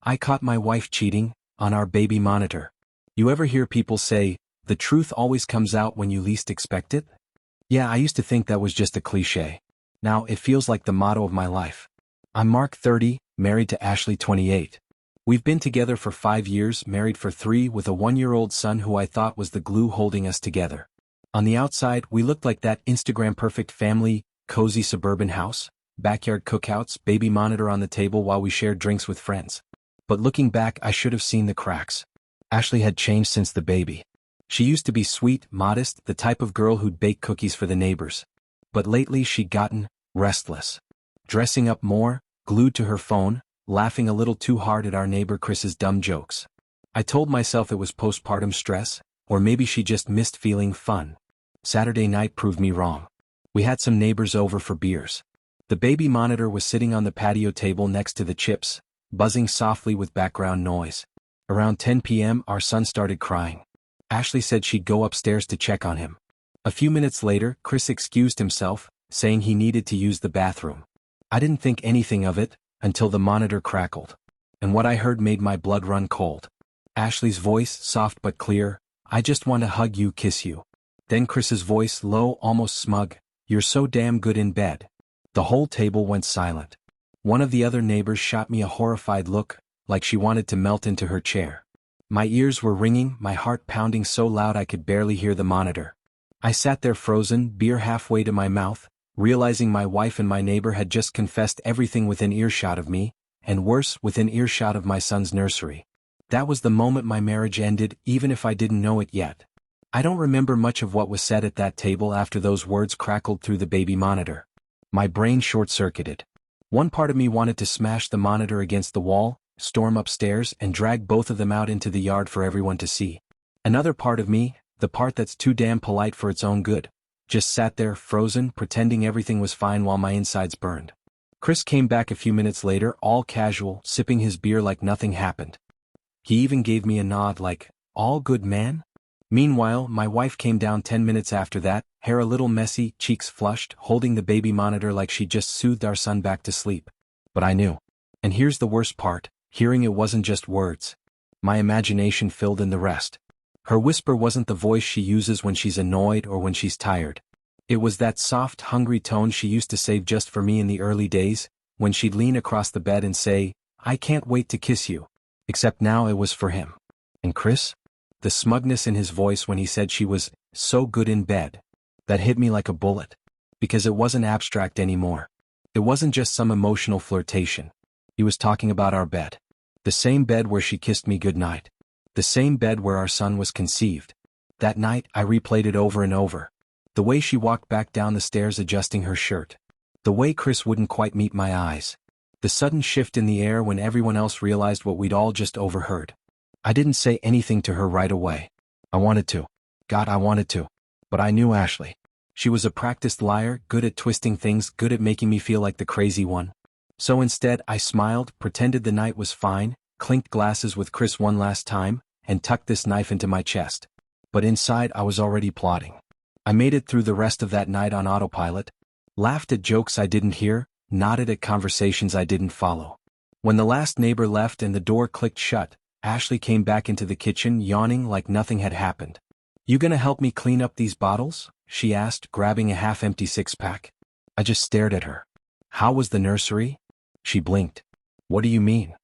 I caught my wife cheating on our baby monitor. You ever hear people say, the truth always comes out when you least expect it? Yeah, I used to think that was just a cliche. Now it feels like the motto of my life. I'm Mark, 30, married to Ashley, 28. We've been together for 5 years, married for 3, with a 1-year-old son who I thought was the glue holding us together. On the outside, we looked like that Instagram-perfect family, cozy suburban house, backyard cookouts, baby monitor on the table while we shared drinks with friends. But looking back, I should have seen the cracks. Ashley had changed since the baby. She used to be sweet, modest, the type of girl who'd bake cookies for the neighbors. But lately she'd gotten restless. Dressing up more, glued to her phone, laughing a little too hard at our neighbor Chris's dumb jokes. I told myself it was postpartum stress, or maybe she just missed feeling fun. Saturday night proved me wrong. We had some neighbors over for beers. The baby monitor was sitting on the patio table next to the chips, buzzing softly with background noise. Around 10 p.m. our son started crying. Ashley said she'd go upstairs to check on him. A few minutes later, Chris excused himself, saying he needed to use the bathroom. I didn't think anything of it, until the monitor crackled. And what I heard made my blood run cold. Ashley's voice, soft but clear, "I just want to hug you, kiss you." Then Chris's voice, low, almost smug, "You're so damn good in bed." The whole table went silent. One of the other neighbors shot me a horrified look, like she wanted to melt into her chair. My ears were ringing, my heart pounding so loud I could barely hear the monitor. I sat there frozen, beer halfway to my mouth, realizing my wife and my neighbor had just confessed everything within earshot of me, and worse, within earshot of my son's nursery. That was the moment my marriage ended, even if I didn't know it yet. I don't remember much of what was said at that table after those words crackled through the baby monitor. My brain short-circuited. One part of me wanted to smash the monitor against the wall, storm upstairs, and drag both of them out into the yard for everyone to see. Another part of me, the part that's too damn polite for its own good, just sat there, frozen, pretending everything was fine while my insides burned. Chris came back a few minutes later, all casual, sipping his beer like nothing happened. He even gave me a nod like, "All good, man?" Meanwhile, my wife came down 10 minutes after that, hair a little messy, cheeks flushed, holding the baby monitor like she just soothed our son back to sleep. But I knew. And here's the worst part, hearing it wasn't just words. My imagination filled in the rest. Her whisper wasn't the voice she uses when she's annoyed or when she's tired. It was that soft, hungry tone she used to save just for me in the early days, when she'd lean across the bed and say, "I can't wait to kiss you." Except now it was for him. And Chris? The smugness in his voice when he said she was so good in bed. That hit me like a bullet. Because it wasn't abstract anymore. It wasn't just some emotional flirtation. He was talking about our bed. The same bed where she kissed me goodnight. The same bed where our son was conceived. That night, I replayed it over and over. The way she walked back down the stairs adjusting her shirt. The way Chris wouldn't quite meet my eyes. The sudden shift in the air when everyone else realized what we'd all just overheard. I didn't say anything to her right away. I wanted to. God, I wanted to. But I knew Ashley. She was a practiced liar, good at twisting things, good at making me feel like the crazy one. So instead, I smiled, pretended the night was fine, clinked glasses with Chris one last time, and tucked this knife into my chest. But inside, I was already plotting. I made it through the rest of that night on autopilot, laughed at jokes I didn't hear, nodded at conversations I didn't follow. When the last neighbor left and the door clicked shut, Ashley came back into the kitchen, yawning like nothing had happened. "You gonna help me clean up these bottles?" she asked, grabbing a half-empty six-pack. I just stared at her. "How was the nursery?" She blinked. "What do you mean?"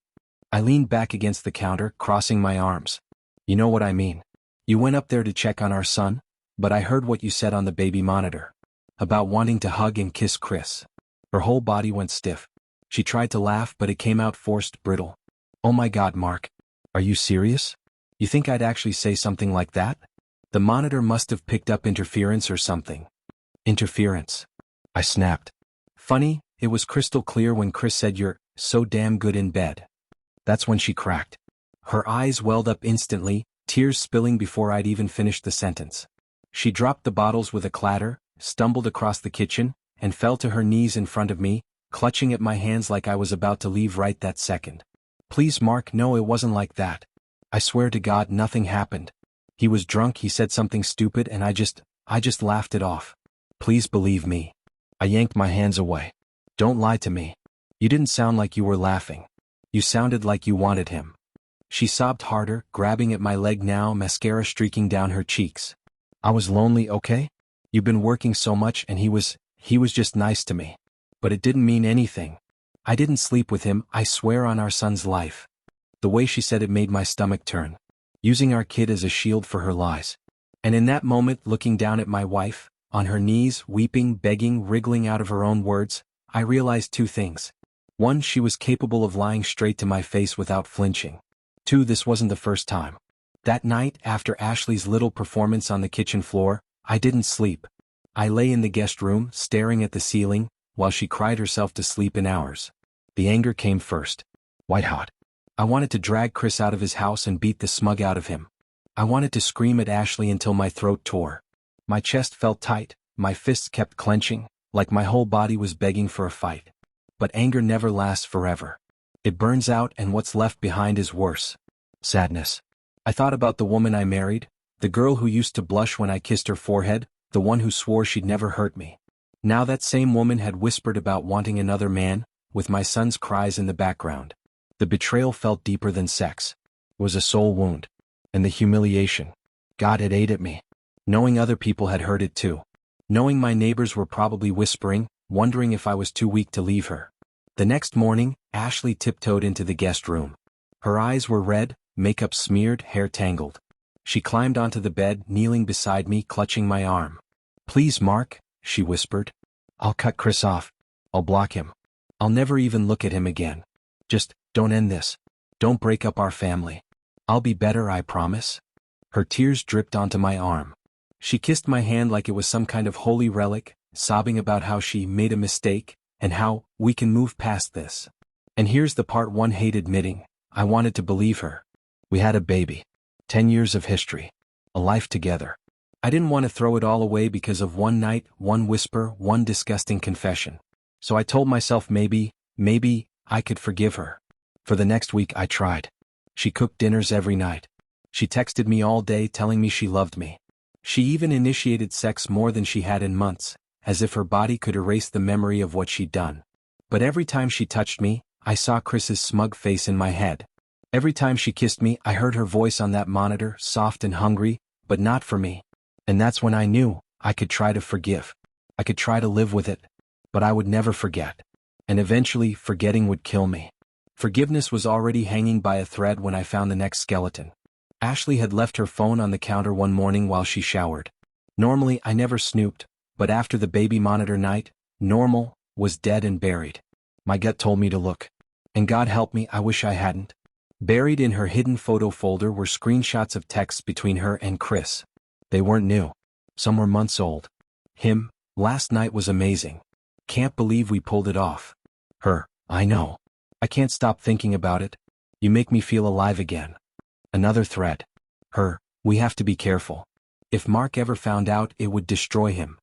I leaned back against the counter, crossing my arms. "You know what I mean. You went up there to check on our son, but I heard what you said on the baby monitor. About wanting to hug and kiss Chris." Her whole body went stiff. She tried to laugh, but it came out forced, brittle. "Oh my God, Mark. Are you serious? You think I'd actually say something like that?" The monitor must have picked up interference or something. Interference. I snapped. Funny, it was crystal clear when Chris said "you're so damn good in bed." That's when she cracked. Her eyes welled up instantly, tears spilling before I'd even finished the sentence. She dropped the bottles with a clatter, stumbled across the kitchen, and fell to her knees in front of me, clutching at my hands like I was about to leave right that second. "Please, Mark, no, it wasn't like that. I swear to God nothing happened. He was drunk, he said something stupid, and I just laughed it off. Please believe me." I yanked my hands away. "Don't lie to me. You didn't sound like you were laughing." You sounded like you wanted him. She sobbed harder, grabbing at my leg now, mascara streaking down her cheeks. I was lonely, okay? You've been working so much and he was just nice to me. But it didn't mean anything. I didn't sleep with him, I swear on our son's life. The way she said it made my stomach turn. Using our kid as a shield for her lies. And in that moment, looking down at my wife, on her knees, weeping, begging, wriggling out of her own words, I realized two things. One, she was capable of lying straight to my face without flinching. Two, this wasn't the first time. That night, after Ashley's little performance on the kitchen floor, I didn't sleep. I lay in the guest room, staring at the ceiling, while she cried herself to sleep in hours. The anger came first. White hot. I wanted to drag Chris out of his house and beat the smug out of him. I wanted to scream at Ashley until my throat tore. My chest felt tight, my fists kept clenching, like my whole body was begging for a fight. But anger never lasts forever. It burns out and what's left behind is worse. Sadness. I thought about the woman I married, the girl who used to blush when I kissed her forehead, the one who swore she'd never hurt me. Now that same woman had whispered about wanting another man, with my son's cries in the background. The betrayal felt deeper than sex. It was a soul wound. And the humiliation. God had ate at me. Knowing other people had heard it too. Knowing my neighbors were probably whispering, wondering if I was too weak to leave her. The next morning, Ashley tiptoed into the guest room. Her eyes were red, makeup smeared, hair tangled. She climbed onto the bed, kneeling beside me, clutching my arm. "Please, Mark," she whispered. "I'll cut Chris off. I'll block him. I'll never even look at him again. Just, don't end this. Don't break up our family. I'll be better, I promise." Her tears dripped onto my arm. She kissed my hand like it was some kind of holy relic, sobbing about how she made a mistake, and how we can move past this. And here's the part one hate admitting, I wanted to believe her. We had a baby. 10 years of history. A life together. I didn't want to throw it all away because of one night, one whisper, one disgusting confession. So I told myself maybe I could forgive her. For the next week I tried. She cooked dinners every night. She texted me all day telling me she loved me. She even initiated sex more than she had in months, as if her body could erase the memory of what she'd done. But every time she touched me, I saw Chris's smug face in my head. Every time she kissed me, I heard her voice on that monitor, soft and hungry, but not for me. And that's when I knew I could try to forgive. I could try to live with it. But I would never forget. And eventually, forgetting would kill me. Forgiveness was already hanging by a thread when I found the next skeleton. Ashley had left her phone on the counter one morning while she showered. Normally, I never snooped, but after the baby monitor night, normal was dead and buried. My gut told me to look. And God help me, I wish I hadn't. Buried in her hidden photo folder were screenshots of texts between her and Chris. They weren't new. Some were months old. Him, last night was amazing. Can't believe we pulled it off. Her, I know. I can't stop thinking about it. You make me feel alive again. Another thread. Her, we have to be careful. If Mark ever found out, it would destroy him.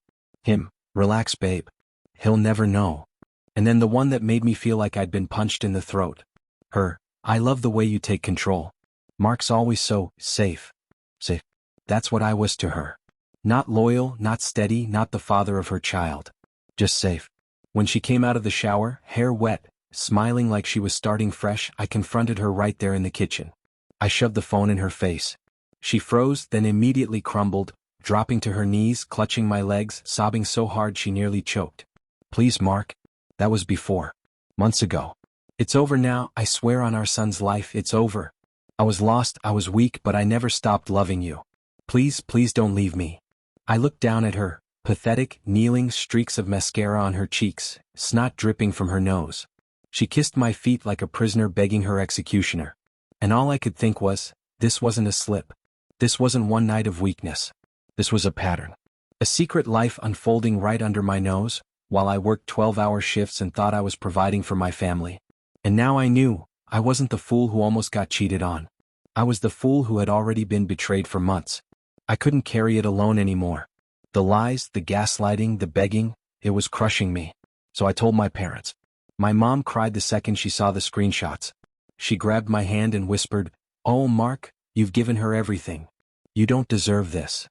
Him, relax babe. He'll never know. And then the one that made me feel like I'd been punched in the throat. Her, I love the way you take control. Mark's always so safe. Safe. That's what I was to her. Not loyal, not steady, not the father of her child. Just safe. When she came out of the shower, hair wet, smiling like she was starting fresh, I confronted her right there in the kitchen. I shoved the phone in her face. She froze, then immediately crumbled, dropping to her knees, clutching my legs, sobbing so hard she nearly choked. Please, Mark. That was before. Months ago. It's over now, I swear on our son's life, it's over. I was lost, I was weak, but I never stopped loving you. Please, please don't leave me. I looked down at her, pathetic, kneeling, streaks of mascara on her cheeks, snot dripping from her nose. She kissed my feet like a prisoner begging her executioner. And all I could think was, this wasn't a slip. This wasn't one night of weakness. This was a pattern. A secret life unfolding right under my nose, while I worked 12-hour shifts and thought I was providing for my family. And now I knew, I wasn't the fool who almost got cheated on. I was the fool who had already been betrayed for months. I couldn't carry it alone anymore. The lies, the gaslighting, the begging, it was crushing me. So I told my parents. My mom cried the second she saw the screenshots. She grabbed my hand and whispered, "Oh, Mark, you've given her everything. You don't deserve this."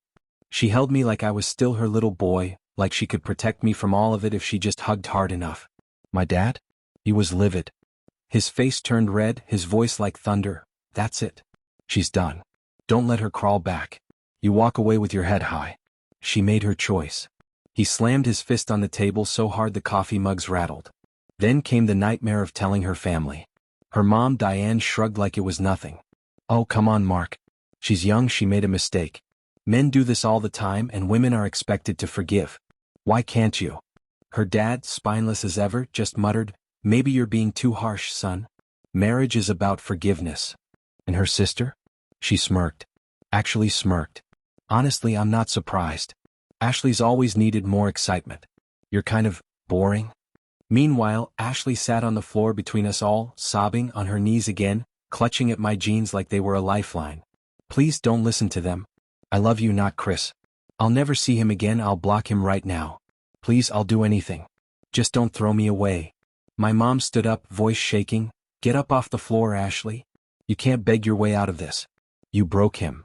She held me like I was still her little boy, like she could protect me from all of it if she just hugged hard enough. My dad? He was livid. His face turned red, his voice like thunder. That's it. She's done. Don't let her crawl back. You walk away with your head high. She made her choice. He slammed his fist on the table so hard the coffee mugs rattled. Then came the nightmare of telling her family. Her mom, Diane, shrugged like it was nothing. Oh, come on, Mark. She's young, she made a mistake. Men do this all the time and women are expected to forgive. Why can't you? Her dad, spineless as ever, just muttered, maybe you're being too harsh, son. Marriage is about forgiveness. And her sister? She smirked. Actually smirked. Honestly, I'm not surprised. Ashley's always needed more excitement. You're kind of boring. Meanwhile, Ashley sat on the floor between us all, sobbing on her knees again, clutching at my jeans like they were a lifeline. Please don't listen to them. I love you, not Chris. I'll never see him again, I'll block him right now. Please, I'll do anything. Just don't throw me away. My mom stood up, voice shaking. Get up off the floor, Ashley. You can't beg your way out of this. You broke him.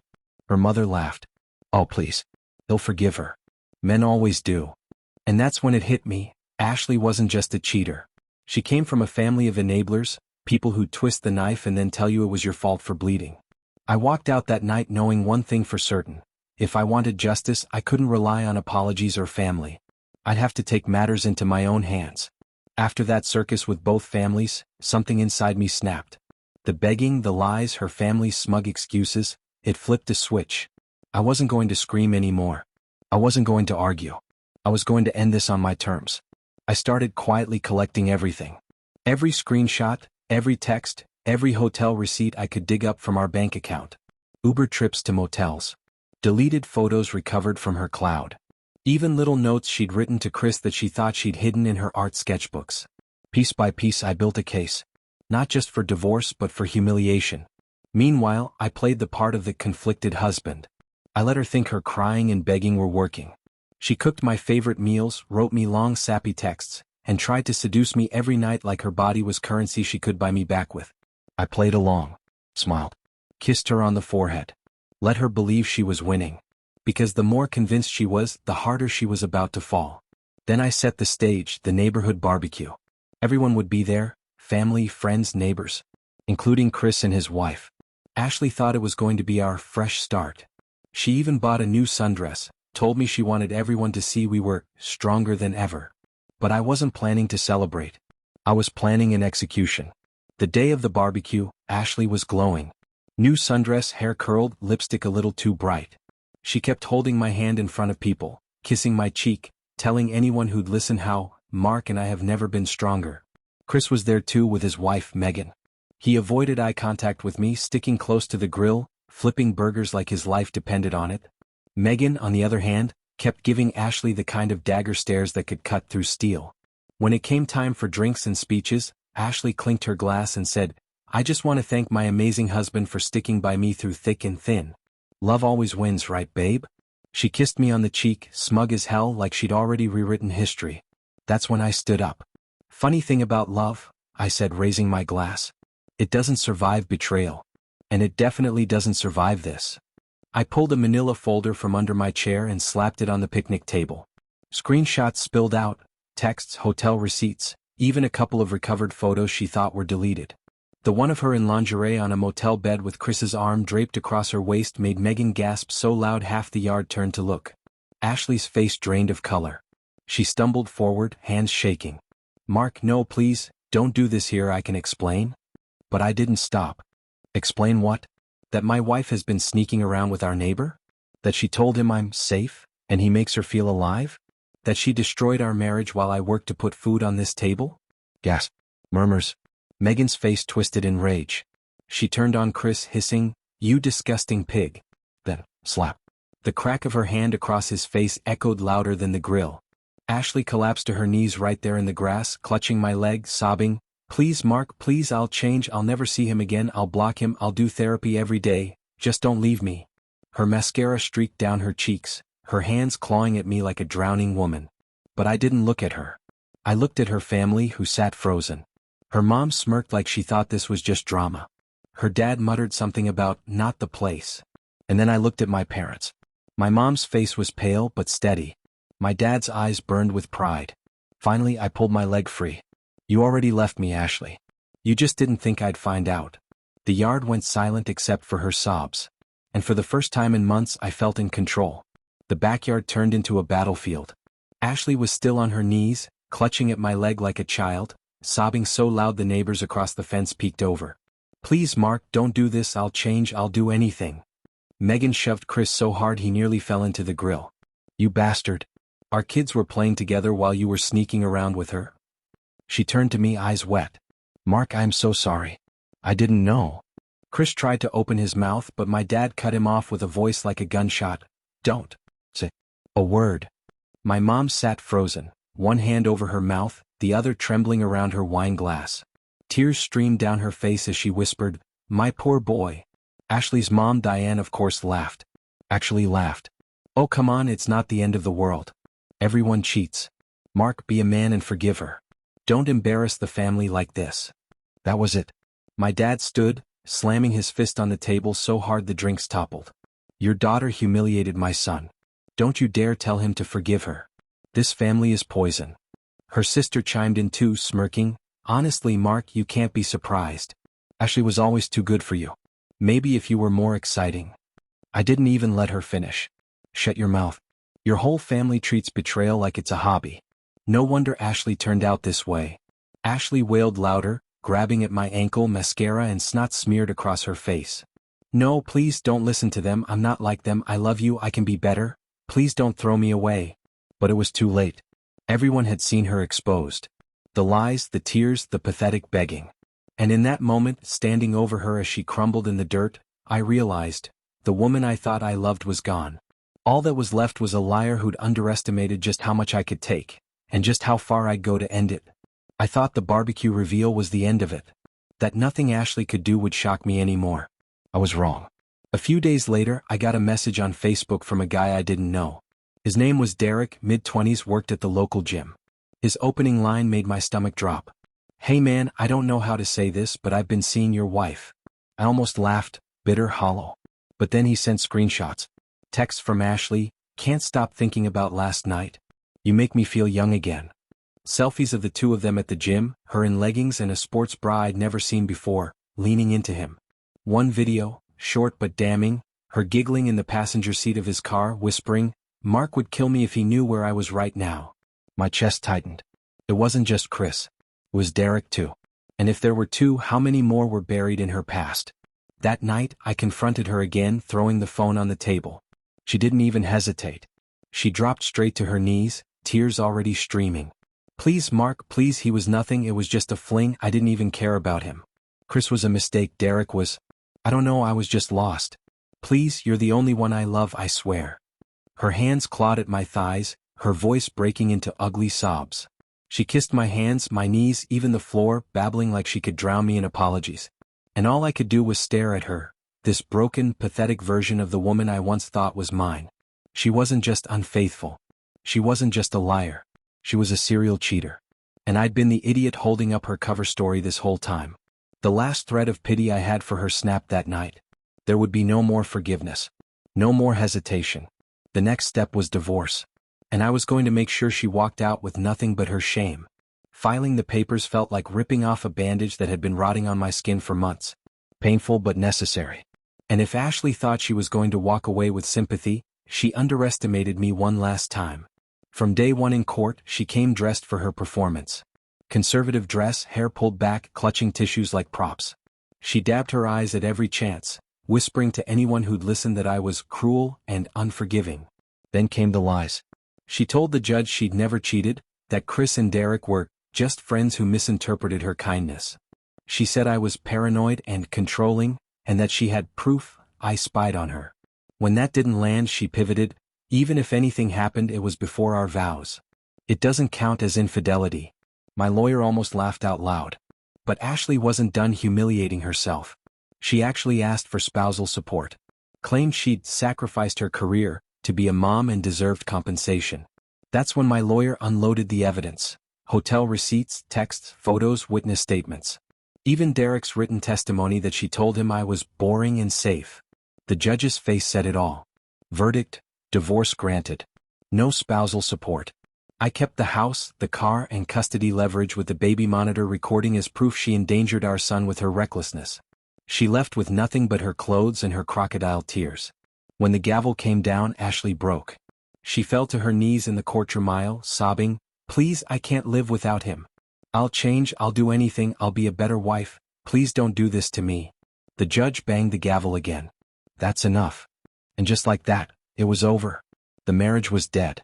Her mother laughed. Oh, please. He'll forgive her. Men always do. And that's when it hit me. Ashley wasn't just a cheater. She came from a family of enablers, people who twist the knife and then tell you it was your fault for bleeding. I walked out that night knowing one thing for certain. If I wanted justice, I couldn't rely on apologies or family. I'd have to take matters into my own hands. After that circus with both families, something inside me snapped. The begging, the lies, her family's smug excuses, it flipped a switch. I wasn't going to scream anymore. I wasn't going to argue. I was going to end this on my terms. I started quietly collecting everything. Every screenshot, every text, every hotel receipt I could dig up from our bank account. Uber trips to motels. Deleted photos recovered from her cloud. Even little notes she'd written to Chris that she thought she'd hidden in her art sketchbooks. Piece by piece I built a case. Not just for divorce but for humiliation. Meanwhile, I played the part of the conflicted husband. I let her think her crying and begging were working. She cooked my favorite meals, wrote me long sappy texts, and tried to seduce me every night like her body was currency she could buy me back with. I played along, smiled, kissed her on the forehead. Let her believe she was winning. Because the more convinced she was, the harder she was about to fall. Then I set the stage, the neighborhood barbecue. Everyone would be there, family, friends, neighbors, including Chris and his wife. Ashley thought it was going to be our fresh start. She even bought a new sundress, told me she wanted everyone to see we were stronger than ever. But I wasn't planning to celebrate. I was planning an execution. The day of the barbecue, Ashley was glowing. New sundress, hair curled, lipstick a little too bright. She kept holding my hand in front of people, kissing my cheek, telling anyone who'd listen how Mark and I have never been stronger. Chris was there too with his wife, Megan. He avoided eye contact with me, sticking close to the grill, flipping burgers like his life depended on it. Megan, on the other hand, kept giving Ashley the kind of dagger stares that could cut through steel. When it came time for drinks and speeches, Ashley clinked her glass and said, I just want to thank my amazing husband for sticking by me through thick and thin. Love always wins, right, babe? She kissed me on the cheek, smug as hell like she'd already rewritten history. That's when I stood up. Funny thing about love, I said, raising my glass. It doesn't survive betrayal. And it definitely doesn't survive this. I pulled a manila folder from under my chair and slapped it on the picnic table. Screenshots spilled out, texts, hotel receipts, even a couple of recovered photos she thought were deleted. The one of her in lingerie on a motel bed with Chris's arm draped across her waist made Megan gasp so loud half the yard turned to look. Ashley's face drained of color. She stumbled forward, hands shaking. Mark, no, please, don't do this here, I can explain. But I didn't stop. Explain what? That my wife has been sneaking around with our neighbor? That she told him I'm safe, and he makes her feel alive? That she destroyed our marriage while I worked to put food on this table? Gasp. Murmurs. Megan's face twisted in rage. She turned on Chris, hissing, You disgusting pig. Then, slap. The crack of her hand across his face echoed louder than the grill. Ashley collapsed to her knees right there in the grass, clutching my leg, sobbing, Please, Mark, please, I'll change, I'll never see him again, I'll block him, I'll do therapy every day, just don't leave me. Her mascara streaked down her cheeks, her hands clawing at me like a drowning woman. But I didn't look at her. I looked at her family, who sat frozen. Her mom smirked like she thought this was just drama. Her dad muttered something about not the place. And then I looked at my parents. My mom's face was pale but steady. My dad's eyes burned with pride. Finally, I pulled my leg free. You already left me, Ashley. You just didn't think I'd find out. The yard went silent except for her sobs. And for the first time in months I felt in control. The backyard turned into a battlefield. Ashley was still on her knees, clutching at my leg like a child, sobbing so loud the neighbors across the fence peeked over. "Please Mark, don't do this, I'll change, I'll do anything." Megan shoved Chris so hard he nearly fell into the grill. "You bastard. Our kids were playing together while you were sneaking around with her?" She turned to me, eyes wet. "Mark, I'm so sorry. I didn't know." Chris tried to open his mouth but my dad cut him off with a voice like a gunshot. "Don't say a word." My mom sat frozen, one hand over her mouth, the other trembling around her wine glass. Tears streamed down her face as she whispered, "My poor boy." Ashley's mom, Diane, of course laughed. Actually laughed. "Oh come on, it's not the end of the world. Everyone cheats. Mark, be a man and forgive her. Don't embarrass the family like this." That was it. My dad stood, slamming his fist on the table so hard the drinks toppled. "Your daughter humiliated my son. Don't you dare tell him to forgive her. This family is poison." Her sister chimed in too, smirking, "Honestly Mark, you can't be surprised. Ashley was always too good for you. Maybe if you were more exciting." I didn't even let her finish. "Shut your mouth. Your whole family treats betrayal like it's a hobby. No wonder Ashley turned out this way." Ashley wailed louder, grabbing at my ankle, mascara and snot smeared across her face. "No, please don't listen to them, I'm not like them, I love you, I can be better. Please don't throw me away." But it was too late. Everyone had seen her exposed. The lies, the tears, the pathetic begging. And in that moment, standing over her as she crumbled in the dirt, I realized, the woman I thought I loved was gone. All that was left was a liar who'd underestimated just how much I could take, and just how far I'd go to end it. I thought the barbecue reveal was the end of it. That nothing Ashley could do would shock me anymore. I was wrong. A few days later, I got a message on Facebook from a guy I didn't know. His name was Derek, mid-20s, worked at the local gym. His opening line made my stomach drop. "Hey man, I don't know how to say this, but I've been seeing your wife." I almost laughed, bitter, hollow. But then he sent screenshots. Text from Ashley, "Can't stop thinking about last night. You make me feel young again." Selfies of the two of them at the gym, her in leggings and a sports bra I'd never seen before, leaning into him. One video, short but damning, her giggling in the passenger seat of his car, whispering, "Mark would kill me if he knew where I was right now." My chest tightened. It wasn't just Chris. It was Derek too. And if there were two, how many more were buried in her past? That night, I confronted her again, throwing the phone on the table. She didn't even hesitate. She dropped straight to her knees, tears already streaming. "Please Mark, please, he was nothing, it was just a fling, I didn't even care about him. Chris was a mistake, Derek was. I don't know, I was just lost. Please, you're the only one I love, I swear." Her hands clawed at my thighs, her voice breaking into ugly sobs. She kissed my hands, my knees, even the floor, babbling like she could drown me in apologies. And all I could do was stare at her, this broken, pathetic version of the woman I once thought was mine. She wasn't just unfaithful. She wasn't just a liar. She was a serial cheater. And I'd been the idiot holding up her cover story this whole time. The last thread of pity I had for her snapped that night. There would be no more forgiveness. No more hesitation. The next step was divorce. And I was going to make sure she walked out with nothing but her shame. Filing the papers felt like ripping off a bandage that had been rotting on my skin for months. Painful but necessary. And if Ashley thought she was going to walk away with sympathy, she underestimated me one last time. From day one in court, she came dressed for her performance. Conservative dress, hair pulled back, clutching tissues like props. She dabbed her eyes at every chance, whispering to anyone who'd listen that I was cruel and unforgiving. Then came the lies. She told the judge she'd never cheated, that Chris and Derek were just friends who misinterpreted her kindness. She said I was paranoid and controlling, and that she had proof I spied on her. When that didn't land, she pivoted. "Even if anything happened, it was before our vows. It doesn't count as infidelity." My lawyer almost laughed out loud. But Ashley wasn't done humiliating herself. She actually asked for spousal support. Claimed she'd sacrificed her career to be a mom and deserved compensation. That's when my lawyer unloaded the evidence. Hotel receipts, texts, photos, witness statements. Even Derek's written testimony that she told him I was boring and safe. The judge's face said it all. Verdict: divorce granted. No spousal support. I kept the house, the car, and custody leverage with the baby monitor recording as proof she endangered our son with her recklessness. She left with nothing but her clothes and her crocodile tears. When the gavel came down, Ashley broke. She fell to her knees in the courtroom aisle, sobbing, "Please, I can't live without him. I'll change, I'll do anything, I'll be a better wife, please don't do this to me." The judge banged the gavel again. "That's enough." And just like that, it was over. The marriage was dead.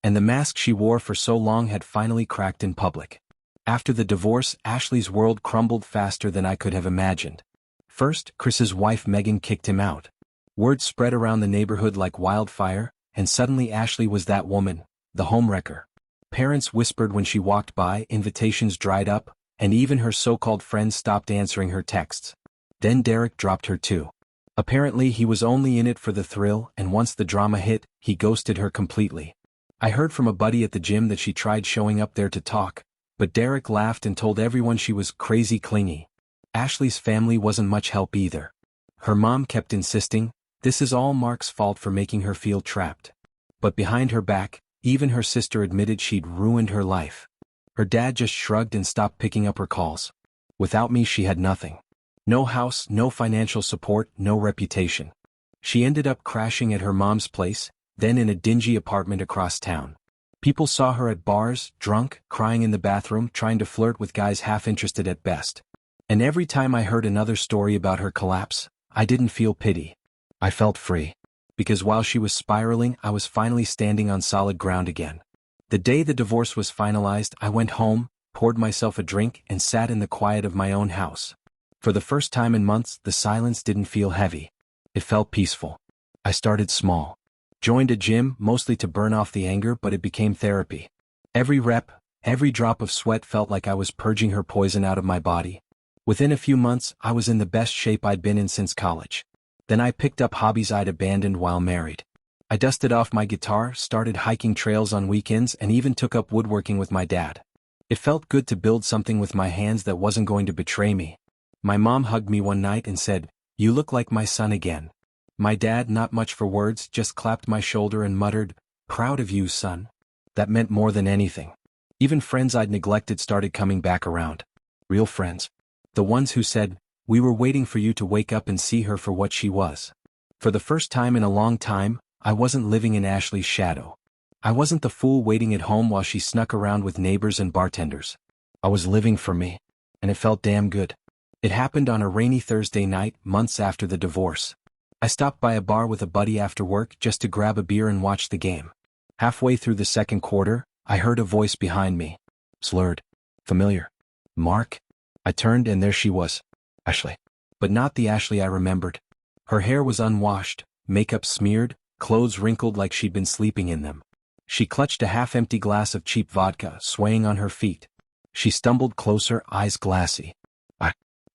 And the mask she wore for so long had finally cracked in public. After the divorce, Ashley's world crumbled faster than I could have imagined. First, Chris's wife Megan kicked him out. Word spread around the neighborhood like wildfire, and suddenly Ashley was that woman, the homewrecker. Parents whispered when she walked by, invitations dried up, and even her so-called friends stopped answering her texts. Then Derek dropped her too. Apparently he was only in it for the thrill, and once the drama hit, he ghosted her completely. I heard from a buddy at the gym that she tried showing up there to talk, but Derek laughed and told everyone she was crazy clingy. Ashley's family wasn't much help either. Her mom kept insisting, this is all Mark's fault for making her feel trapped. But behind her back, even her sister admitted she'd ruined her life. Her dad just shrugged and stopped picking up her calls. Without me she had nothing. No house, no financial support, no reputation. She ended up crashing at her mom's place, then in a dingy apartment across town. People saw her at bars, drunk, crying in the bathroom, trying to flirt with guys half-interested at best. And every time I heard another story about her collapse, I didn't feel pity. I felt free. Because while she was spiraling, I was finally standing on solid ground again. The day the divorce was finalized, I went home, poured myself a drink, and sat in the quiet of my own house. For the first time in months, the silence didn't feel heavy. It felt peaceful. I started small. Joined a gym, mostly to burn off the anger, but it became therapy. Every rep, every drop of sweat felt like I was purging her poison out of my body. Within a few months, I was in the best shape I'd been in since college. Then I picked up hobbies I'd abandoned while married. I dusted off my guitar, started hiking trails on weekends, and even took up woodworking with my dad. It felt good to build something with my hands that wasn't going to betray me. My mom hugged me one night and said, "You look like my son again." My dad, not much for words, just clapped my shoulder and muttered, "Proud of you, son." That meant more than anything. Even friends I'd neglected started coming back around. Real friends. The ones who said, "We were waiting for you to wake up and see her for what she was." For the first time in a long time, I wasn't living in Ashley's shadow. I wasn't the fool waiting at home while she snuck around with neighbors and bartenders. I was living for me. And it felt damn good. It happened on a rainy Thursday night, months after the divorce. I stopped by a bar with a buddy after work just to grab a beer and watch the game. Halfway through the second quarter, I heard a voice behind me. Slurred. Familiar. "Mark?" I turned and there she was. Ashley. But not the Ashley I remembered. Her hair was unwashed, makeup smeared, clothes wrinkled like she'd been sleeping in them. She clutched a half-empty glass of cheap vodka, swaying on her feet. She stumbled closer, eyes glassy.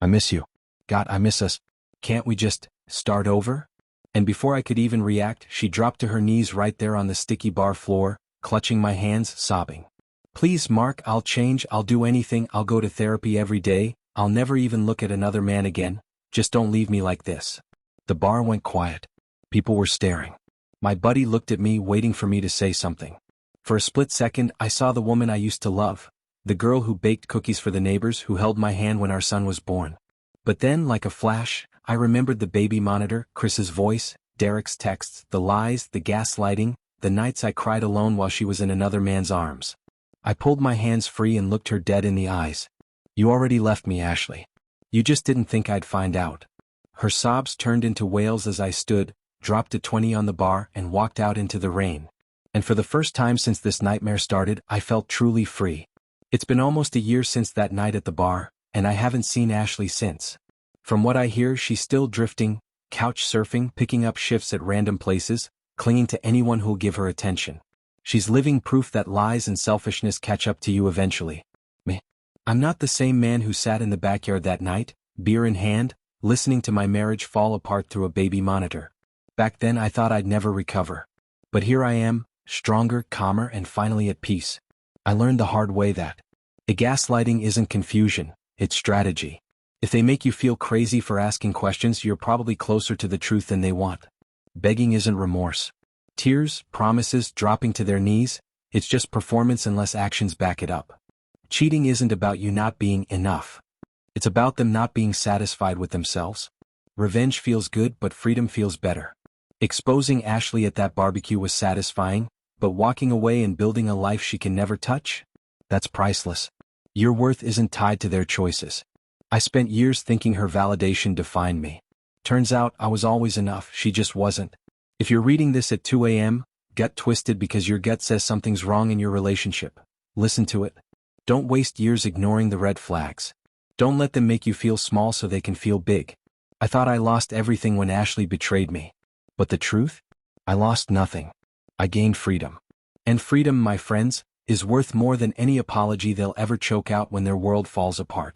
I miss you. God, I miss us. Can't we just start over?" And before I could even react, she dropped to her knees right there on the sticky bar floor, clutching my hands, sobbing. "Please, Mark, I'll change, I'll do anything, I'll go to therapy every day, I'll never even look at another man again, just don't leave me like this." The bar went quiet. People were staring. My buddy looked at me, waiting for me to say something. For a split second, I saw the woman I used to love, the girl who baked cookies for the neighbors, who held my hand when our son was born. But then, like a flash, I remembered the baby monitor, Chris's voice, Derek's texts, the lies, the gaslighting, the nights I cried alone while she was in another man's arms. I pulled my hands free and looked her dead in the eyes. "You already left me, Ashley. You just didn't think I'd find out." Her sobs turned into wails as I stood, dropped a 20 on the bar, and walked out into the rain. And for the first time since this nightmare started, I felt truly free. It's been almost a year since that night at the bar, and I haven't seen Ashley since. From what I hear, she's still drifting, couch surfing, picking up shifts at random places, clinging to anyone who'll give her attention. She's living proof that lies and selfishness catch up to you eventually. Me. I'm not the same man who sat in the backyard that night, beer in hand, listening to my marriage fall apart through a baby monitor. Back then I thought I'd never recover. But here I am, stronger, calmer, and finally at peace. I learned the hard way that gaslighting isn't confusion, it's strategy. If they make you feel crazy for asking questions, you're probably closer to the truth than they want. Begging isn't remorse. Tears, promises, dropping to their knees, It's just performance unless actions back it up. Cheating isn't about you not being enough. It's about them not being satisfied with themselves. Revenge feels good, but freedom feels better. Exposing Ashley at that barbecue was satisfying, but walking away and building a life she can never touch? That's priceless. Your worth isn't tied to their choices. I spent years thinking her validation defined me. Turns out I was always enough, she just wasn't. If you're reading this at 2 a.m., gut twisted because your gut says something's wrong in your relationship, listen to it. Don't waste years ignoring the red flags. Don't let them make you feel small so they can feel big. I thought I lost everything when Ashley betrayed me. But the truth? I lost nothing. I gained freedom. And freedom, my friends, is worth more than any apology they'll ever choke out when their world falls apart.